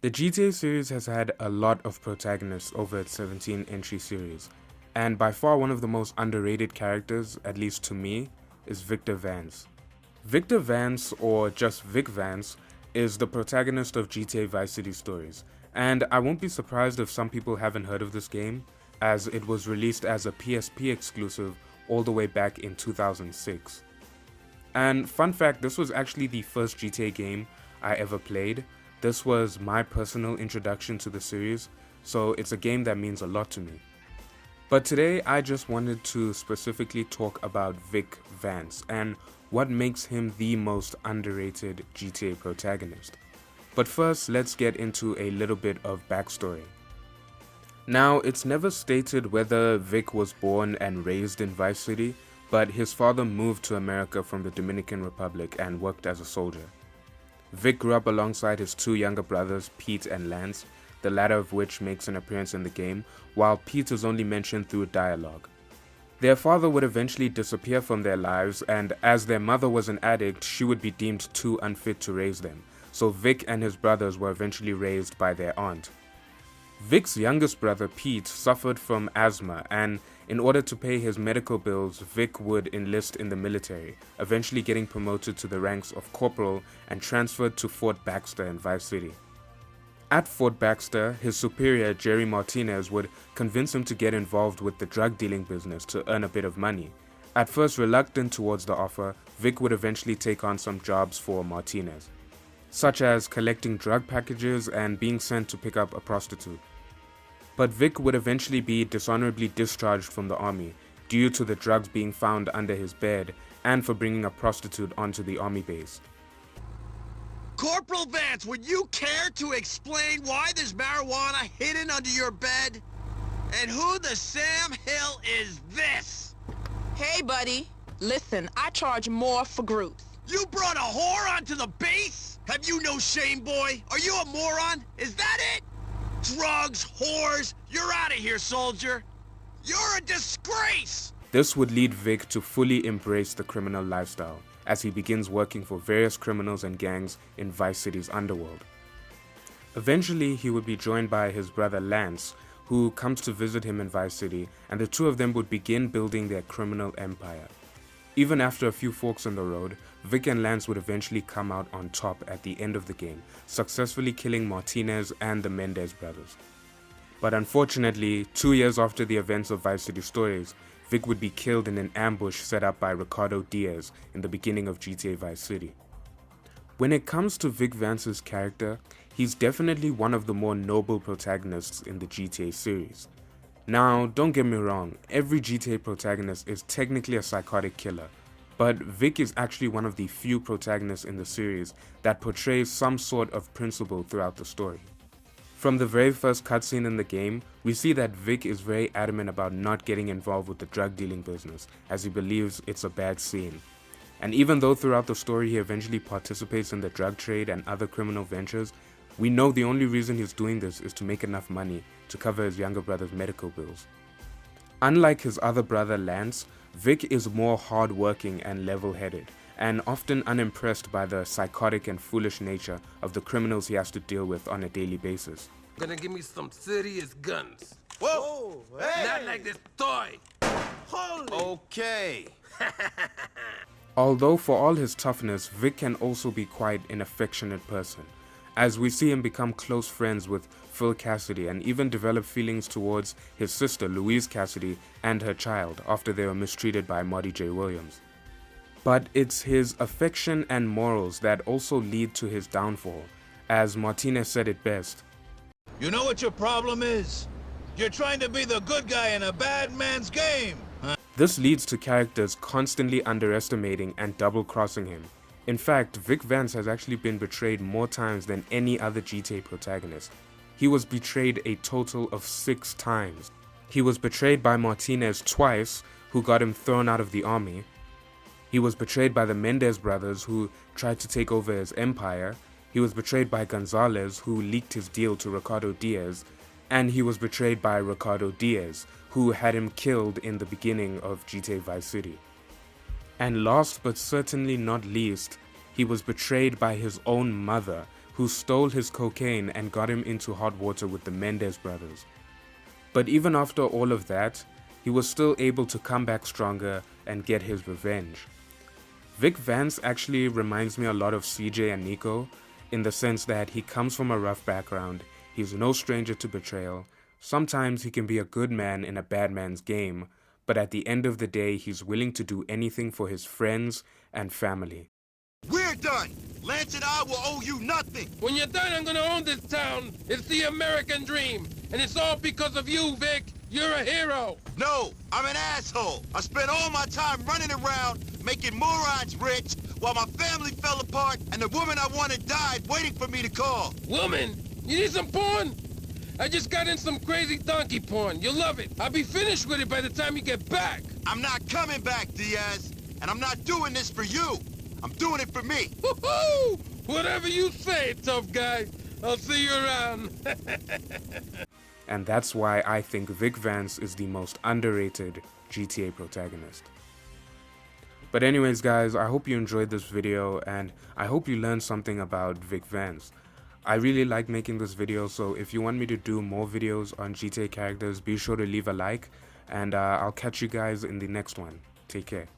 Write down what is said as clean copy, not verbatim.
The GTA series has had a lot of protagonists over its 17 entry series, and by far one of the most underrated characters, at least to me, is Victor Vance. Victor Vance, or just Vic Vance, is the protagonist of GTA Vice City stories, and I won't be surprised if some people haven't heard of this game, as it was released as a PSP exclusive all the way back in 2006. And fun fact, this was actually the first GTA game I ever played. This was my personal introduction to the series, so it's a game that means a lot to me. But today I just wanted to specifically talk about Vic Vance and what makes him the most underrated GTA protagonist. But first, let's get into a little bit of backstory. Now, it's never stated whether Vic was born and raised in Vice City, but his father moved to America from the Dominican Republic and worked as a soldier. Vic grew up alongside his two younger brothers, Pete and Lance, the latter of which makes an appearance in the game, while Pete is only mentioned through dialogue. Their father would eventually disappear from their lives, and as their mother was an addict, she would be deemed too unfit to raise them, so Vic and his brothers were eventually raised by their aunt. Vic's youngest brother, Pete, suffered from asthma, and in order to pay his medical bills, Vic would enlist in the military, eventually getting promoted to the ranks of corporal and transferred to Fort Baxter in Vice City. At Fort Baxter, his superior, Jerry Martinez, would convince him to get involved with the drug dealing business to earn a bit of money. At first reluctant towards the offer, Vic would eventually take on some jobs for Martinez, such as collecting drug packages and being sent to pick up a prostitute. But Vic would eventually be dishonorably discharged from the army due to the drugs being found under his bed and for bringing a prostitute onto the army base. Corporal Vance, would you care to explain why there's marijuana hidden under your bed? And who the Sam Hill is this? Hey, buddy. Listen, I charge more for groups. You brought a whore onto the base? Have you no shame, boy? Are you a moron? Is that it? Drugs, whores, you're out of here, soldier. You're a disgrace! This would lead Vic to fully embrace the criminal lifestyle as he begins working for various criminals and gangs in Vice City's underworld. Eventually, he would be joined by his brother Lance, who comes to visit him in Vice City, and the two of them would begin building their criminal empire. Even after a few forks in the road, Vic and Lance would eventually come out on top at the end of the game, successfully killing Martinez and the Mendez brothers. But unfortunately, 2 years after the events of Vice City stories, Vic would be killed in an ambush set up by Ricardo Diaz in the beginning of GTA Vice City. When it comes to Vic Vance's character, he's definitely one of the more noble protagonists in the GTA series. Now, don't get me wrong, every GTA protagonist is technically a psychotic killer, but Vic is actually one of the few protagonists in the series that portrays some sort of principle throughout the story. From the very first cutscene in the game, we see that Vic is very adamant about not getting involved with the drug dealing business, as he believes it's a bad scene. And even though throughout the story he eventually participates in the drug trade and other criminal ventures, we know the only reason he's doing this is to make enough money to cover his younger brother's medical bills. Unlike his other brother Lance, Vic is more hard-working and level-headed, and often unimpressed by the psychotic and foolish nature of the criminals he has to deal with on a daily basis. Gonna give me some serious guns. Whoa! Hey! Not like this toy. Holy! Okay. Although for all his toughness, Vic can also be quite an affectionate person, as we see him become close friends with Phil Cassidy and even develop feelings towards his sister Louise Cassidy and her child after they were mistreated by Marty J. Williams. But it's his affection and morals that also lead to his downfall, as Martinez said it best. You know what your problem is? You're trying to be the good guy in a bad man's game. This leads to characters constantly underestimating and double-crossing him. In fact, Vic Vance has actually been betrayed more times than any other GTA protagonist. He was betrayed a total of 6 times. He was betrayed by Martinez twice, who got him thrown out of the army. He was betrayed by the Mendez brothers, who tried to take over his empire. He was betrayed by Gonzalez, who leaked his deal to Ricardo Diaz. And he was betrayed by Ricardo Diaz, who had him killed in the beginning of GTA Vice City. And last but certainly not least, he was betrayed by his own mother, who stole his cocaine and got him into hot water with the Mendez brothers. But even after all of that, he was still able to come back stronger and get his revenge. Vic Vance actually reminds me a lot of CJ and Nico, in the sense that he comes from a rough background, he's no stranger to betrayal, sometimes he can be a good man in a bad man's game, but at the end of the day he's willing to do anything for his friends and family. We're done! Lance and I will owe you nothing! When you're done, I'm gonna own this town. It's the American dream. And it's all because of you, Vic. You're a hero. No, I'm an asshole. I spent all my time running around, making morons rich, while my family fell apart and the woman I wanted died waiting for me to call. Woman, you need some porn? I just got in some crazy donkey porn. You'll love it. I'll be finished with it by the time you get back. I'm not coming back, Diaz. And I'm not doing this for you. I'm doing it for me. Woohoo! Whatever you say, tough guy. I'll see you around. And that's why I think Vic Vance is the most underrated GTA protagonist. But anyways guys, I hope you enjoyed this video and I hope you learned something about Vic Vance. I really like making this video, so if you want me to do more videos on GTA characters, be sure to leave a like, and I'll catch you guys in the next one. Take care.